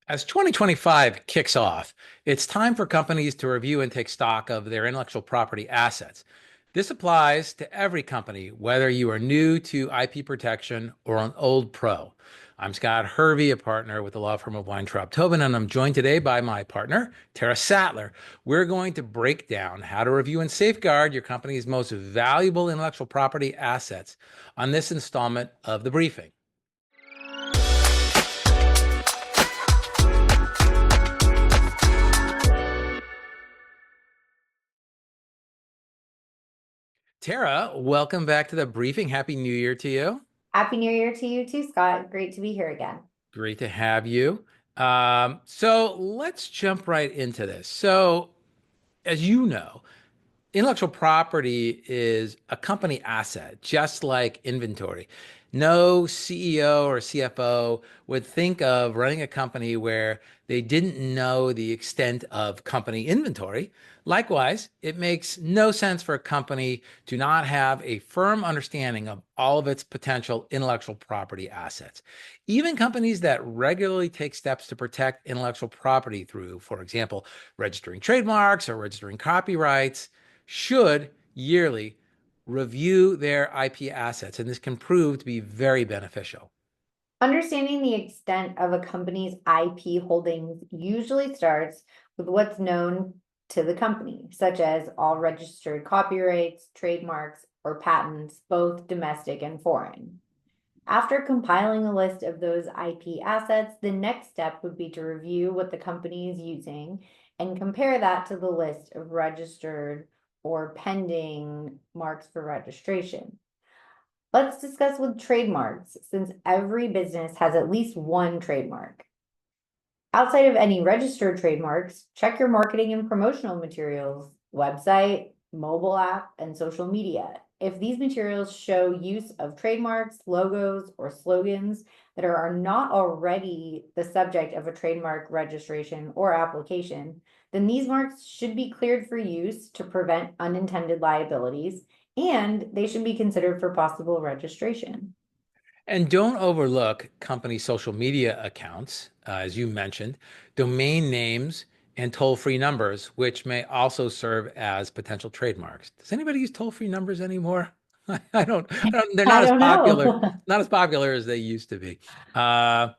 As 2025 kicks off, it's time for companies to review and take stock of their intellectual property assets. This applies to every company, whether you are new to IP protection or an old pro. I'm Scott Hervey, a partner with the law firm of Weintraub Tobin, and I'm joined today by my partner, Tara Sattler. We're going to break down how to review and safeguard your company's most valuable intellectual property assets on this installment of the briefing. Tara, welcome back to the briefing. Happy New Year to you. Happy New Year to you too, Scott. Great to be here again. Great to have you. So let's jump right into this. So, as you know, intellectual property is a company asset, just like inventory. No CEO or CFO would think of running a company where they didn't know the extent of company inventory. Likewise, it makes no sense for a company to not have a firm understanding of all of its potential intellectual property assets. Even companies that regularly take steps to protect intellectual property through, for example, registering trademarks or registering copyrights, should yearly review their IP assets, and this can prove to be very beneficial. Understanding the extent of a company's IP holdings usually starts with what's known to the company, such as all registered copyrights, trademarks, or patents, both domestic and foreign. After compiling a list of those IP assets, the next step would be to review what the company is using and compare that to the list of registered or pending marks for registration. Let's discuss with trademarks, since every business has at least one trademark. Outside of any registered trademarks, check your marketing and promotional materials, website, mobile app, and social media. If these materials show use of trademarks, logos, or slogans that are not already the subject of a trademark registration or application, then these marks should be cleared for use to prevent unintended liabilities, and they should be considered for possible registration. And don't overlook company social media accounts, as you mentioned, domain names, and toll-free numbers, which may also serve as potential trademarks. Does anybody use toll-free numbers anymore? They're I not as don't popular, know. not as popular as they used to be. Uh,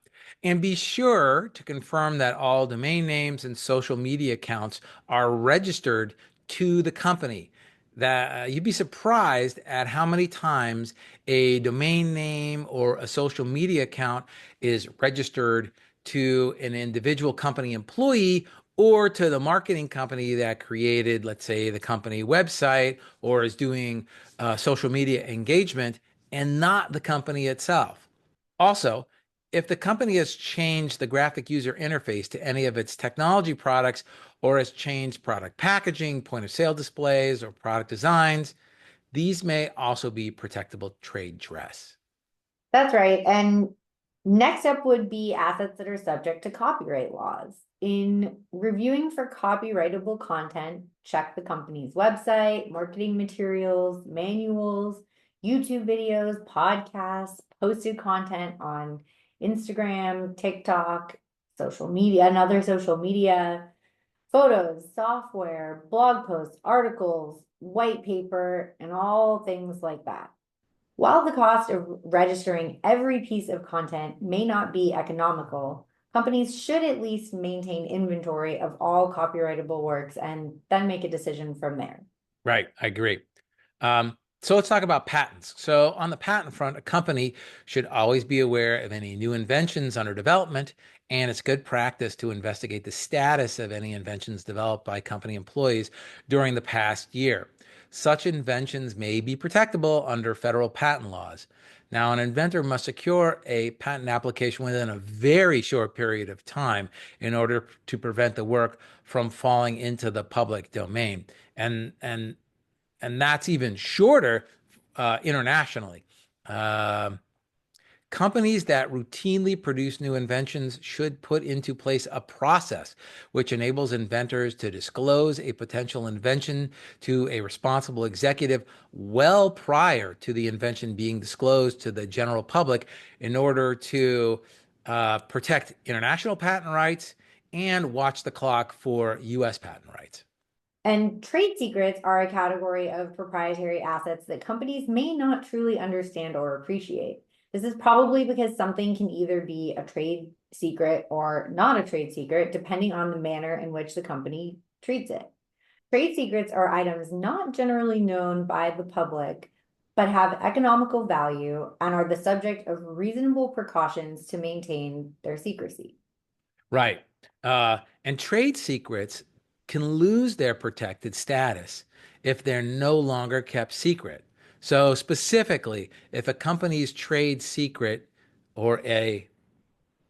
and be sure to confirm that all domain names and social media accounts are registered to the company. That you'd be surprised at how many times a domain name or a social media account is registered to an individual company employee or to the marketing company that created, let's say, the company website or is doing social media engagement, and not the company itself. Also, if the company has changed the graphic user interface to any of its technology products or has changed product packaging, point of sale displays, or product designs, these may also be protectable trade dress. That's right. And next up would be assets that are subject to copyright laws. In reviewing for copyrightable content, check the company's website, marketing materials, manuals, YouTube videos, podcasts, posted content on Instagram, TikTok, social media, and other social media, photos, software, blog posts, articles, white paper, and all things like that. While the cost of registering every piece of content may not be economical, companies should at least maintain inventory of all copyrightable works and then make a decision from there. Right, I agree. So let's talk about patents. So on the patent front, a company should always be aware of any new inventions under development, and it's good practice to investigate the status of any inventions developed by company employees during the past year. Such inventions may be protectable under federal patent laws. Now, an inventor must secure a patent application within a very short period of time in order to prevent the work from falling into the public domain. And that's even shorter internationally. Uh, Companies that routinely produce new inventions should put into place a process which enables inventors to disclose a potential invention to a responsible executive well prior to the invention being disclosed to the general public in order to protect international patent rights, and watch the clock for US patent rights. And trade secrets are a category of proprietary assets that companies may not truly understand or appreciate. This is probably because something can either be a trade secret or not a trade secret, depending on the manner in which the company treats it. Trade secrets are items not generally known by the public, but have economical value and are the subject of reasonable precautions to maintain their secrecy. Right. And trade secrets can lose their protected status if they're no longer kept secret. So, specifically, if a company's trade secret or a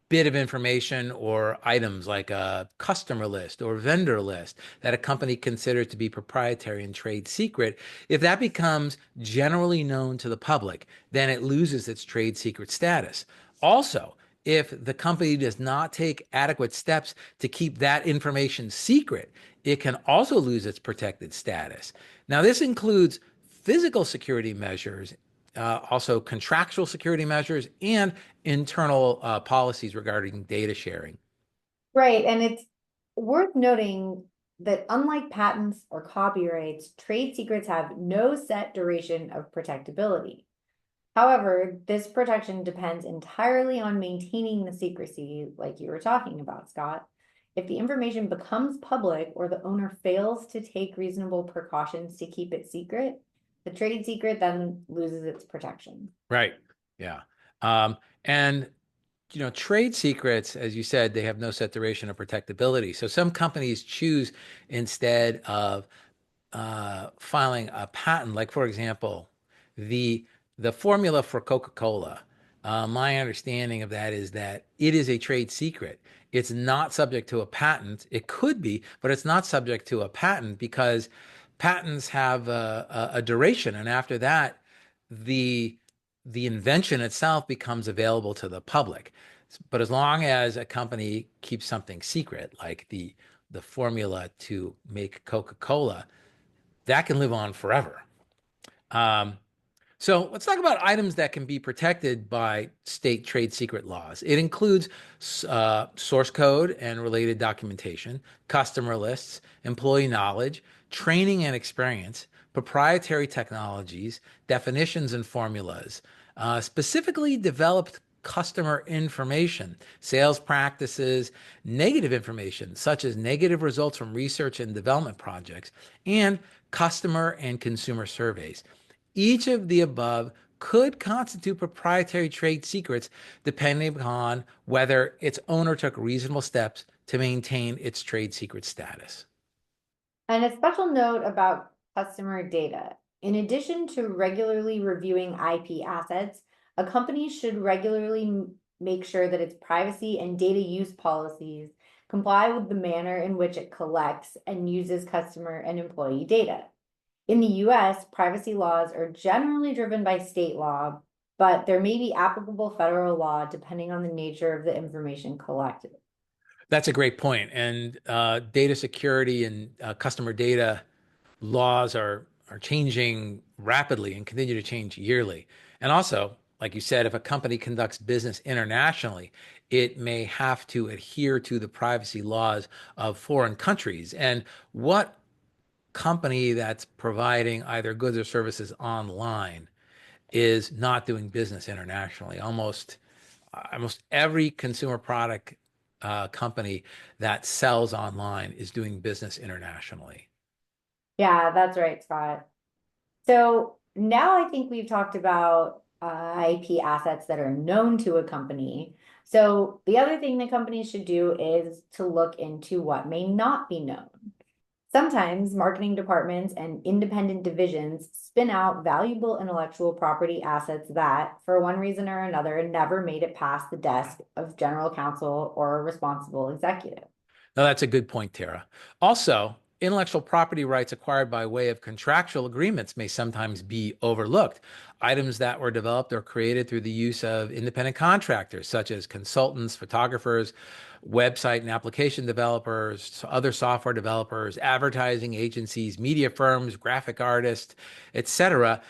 bit of information or items like a customer list or vendor list that a company considers to be proprietary and trade secret, if that becomes generally known to the public, then it loses its trade secret status. Also, if the company does not take adequate steps to keep that information secret, it can also lose its protected status. Now, this includes physical security measures, also contractual security measures, and internal policies regarding data sharing. Right. And it's worth noting that unlike patents or copyrights, trade secrets have no set duration of protectability. However, this protection depends entirely on maintaining the secrecy, like you were talking about, Scott. If the information becomes public or the owner fails to take reasonable precautions to keep it secret, the trade secret then loses its protection. Right. Yeah. And trade secrets, as you said, they have no set duration of protectability. So some companies choose instead of filing a patent, like for example, the the formula for Coca-Cola. My understanding of that is that it is a trade secret. It's not subject to a patent. It could be, but it's not subject to a patent because patents have a duration, and after that, the the invention itself becomes available to the public. But as long as a company keeps something secret, like the formula to make Coca-Cola, that can live on forever. Um, so let's talk about items that can be protected by state trade secret laws. It includes source code and related documentation, customer lists, employee knowledge, training and experience, proprietary technologies, definitions and formulas, specifically developed customer information, sales practices, negative information, such as negative results from research and development projects, and customer and consumer surveys. Each of the above could constitute proprietary trade secrets depending upon whether its owner took reasonable steps to maintain its trade secret status. And a special note about customer data. In addition to regularly reviewing IP assets, a company should regularly make sure that its privacy and data use policies comply with the manner in which it collects and uses customer and employee data. In the US, privacy laws are generally driven by state law, but there may be applicable federal law depending on the nature of the information collected. That's a great point. And data security and customer data laws are changing rapidly and continue to change yearly. And also, like you said, if a company conducts business internationally, it may have to adhere to the privacy laws of foreign countries. And what company that's providing either goods or services online is not doing business internationally? Almost every consumer product company that sells online is doing business internationally. Yeah, that's right, Scott. So now I think we've talked about IP assets that are known to a company. So the other thing that companies should do is to look into what may not be known. Sometimes marketing departments and independent divisions spin out valuable intellectual property assets that, for one reason or another, never made it past the desk of general counsel or a responsible executive. Now, that's a good point, Tara. Also, intellectual property rights acquired by way of contractual agreements may sometimes be overlooked. Items that were developed or created through the use of independent contractors, such as consultants, photographers, website and application developers, other software developers, advertising agencies, media firms, graphic artists, etc.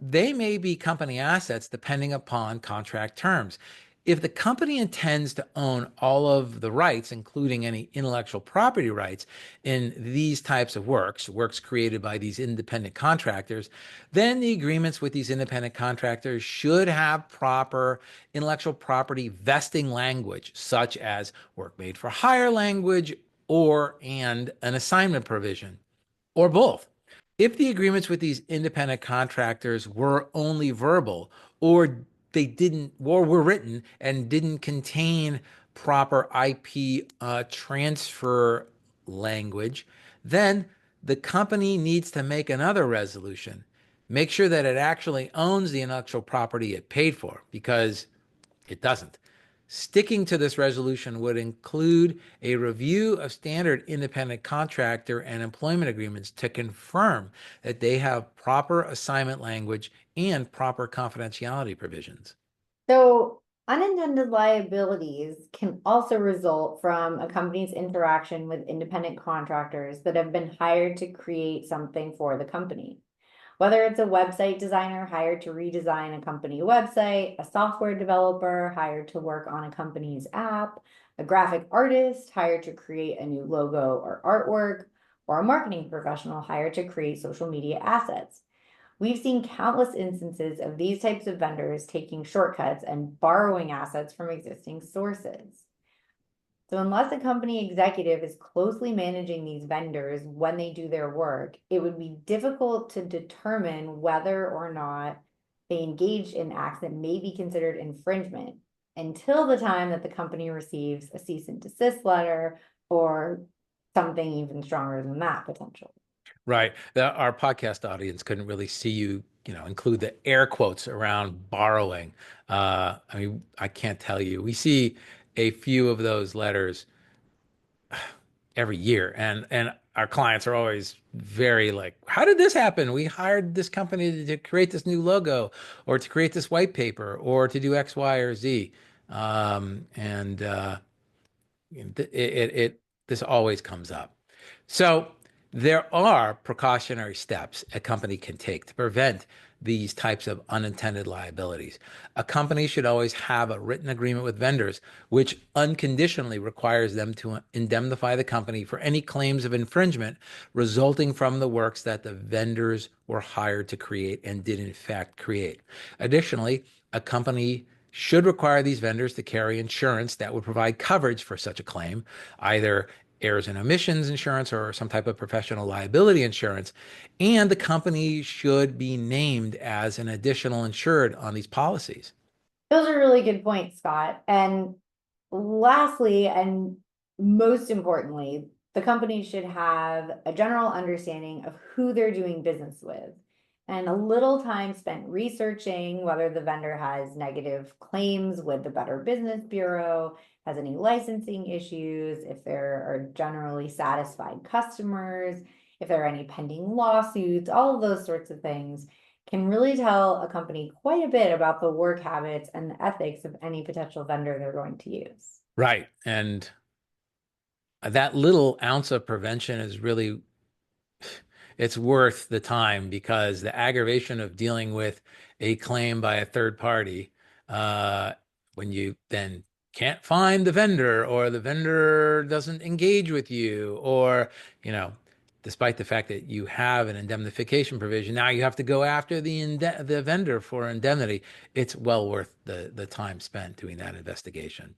They may be company assets depending upon contract terms. If the company intends to own all of the rights, including any intellectual property rights in these types of works, works created by these independent contractors, then the agreements with these independent contractors should have proper intellectual property vesting language, such as work made for hire language or and an assignment provision, or both. If the agreements with these independent contractors were only verbal, or they didn't, or were written and didn't contain proper IP transfer language, then the company needs to make another resolution. Make sure that it actually owns the intellectual property it paid for, because it doesn't. Sticking to this resolution would include a review of standard independent contractor and employment agreements to confirm that they have proper assignment language and proper confidentiality provisions. So unintended liabilities can also result from a company's interaction with independent contractors that have been hired to create something for the company. Whether it's a website designer hired to redesign a company website, a software developer hired to work on a company's app, a graphic artist hired to create a new logo or artwork, or a marketing professional hired to create social media assets. We've seen countless instances of these types of vendors taking shortcuts and borrowing assets from existing sources. So unless a company executive is closely managing these vendors when they do their work, it would be difficult to determine whether or not they engaged in acts that may be considered infringement until the time that the company receives a cease and desist letter or something even stronger than that potential. Right. Our podcast audience couldn't really see you, include the air quotes around borrowing. I mean, I can't tell you. We see a few of those letters every year, and our clients are always very like, how did this happen? We hired this company to create this new logo or to create this white paper or to do X, Y, or Z. And this always comes up. So there are precautionary steps a company can take to prevent these types of unintended liabilities. A company should always have a written agreement with vendors, which unconditionally requires them to indemnify the company for any claims of infringement resulting from the works that the vendors were hired to create and did in fact create. Additionally, a company should require these vendors to carry insurance that would provide coverage for such a claim, either errors and omissions insurance or some type of professional liability insurance. And the company should be named as an additional insured on these policies. Those are really good points, Scott. And lastly, and most importantly, the company should have a general understanding of who they're doing business with and a little time spent researching whether the vendor has negative claims with the Better Business Bureau, has any licensing issues, if there are generally satisfied customers, if there are any pending lawsuits, all of those sorts of things can really tell a company quite a bit about the work habits and the ethics of any potential vendor they're going to use. Right. And that little ounce of prevention is really, it's worth the time, because the aggravation of dealing with a claim by a third party, when you then can't find the vendor or the vendor doesn't engage with you, or, you know, despite the fact that you have an indemnification provision, now you have to go after the vendor for indemnity. It's well worth the time spent doing that investigation.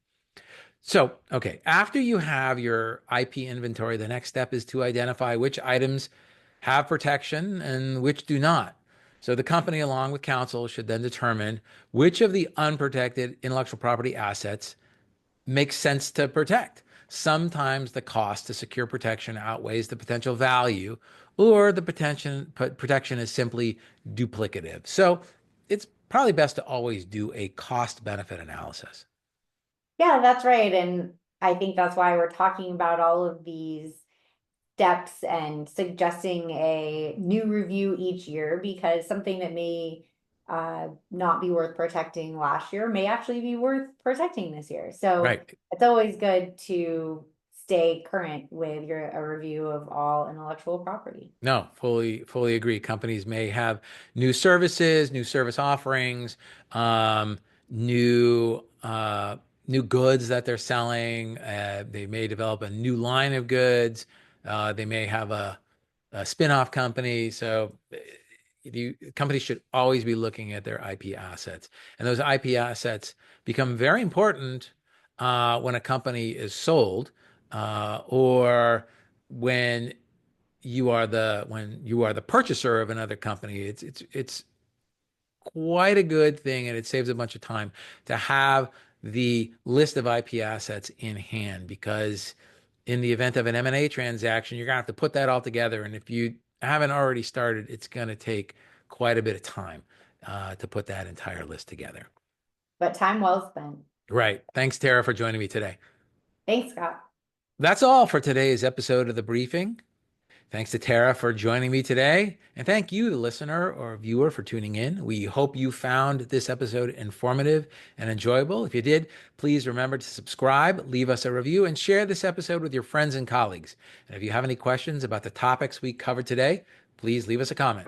So, okay, after you have your IP inventory, the next step is to identify which items have protection and which do not. So the company, along with counsel, should then determine which of the unprotected intellectual property assets makes sense to protect. Sometimes the cost to secure protection outweighs the potential value, or the protection is simply duplicative. So it's probably best to always do a cost benefit analysis. Yeah, that's right. And I think that's why we're talking about all of these steps and suggesting a new review each year because something that may not be worth protecting last year may actually be worth protecting this year. So Right. it's always good to stay current with your a review of all intellectual property. No, fully agree. Companies may have new services, new service offerings, new new goods that they're selling. They may develop a new line of goods. They may have a spin-off company. So companies should always be looking at their IP assets. And those IP assets become very important when a company is sold or when you are the purchaser of another company. It's quite a good thing, and it saves a bunch of time to have the list of IP assets in hand because in the event of an M&A transaction, you're gonna have to put that all together. And if you haven't already started, it's gonna take quite a bit of time to put that entire list together. But time well spent. Right. Thanks, Tara, for joining me today. Thanks, Scott. That's all for today's episode of The Briefing. Thanks to Tara for joining me today. And thank you, the listener or viewer, for tuning in. We hope you found this episode informative and enjoyable. If you did, please remember to subscribe, leave us a review, and share this episode with your friends and colleagues. And if you have any questions about the topics we covered today, please leave us a comment.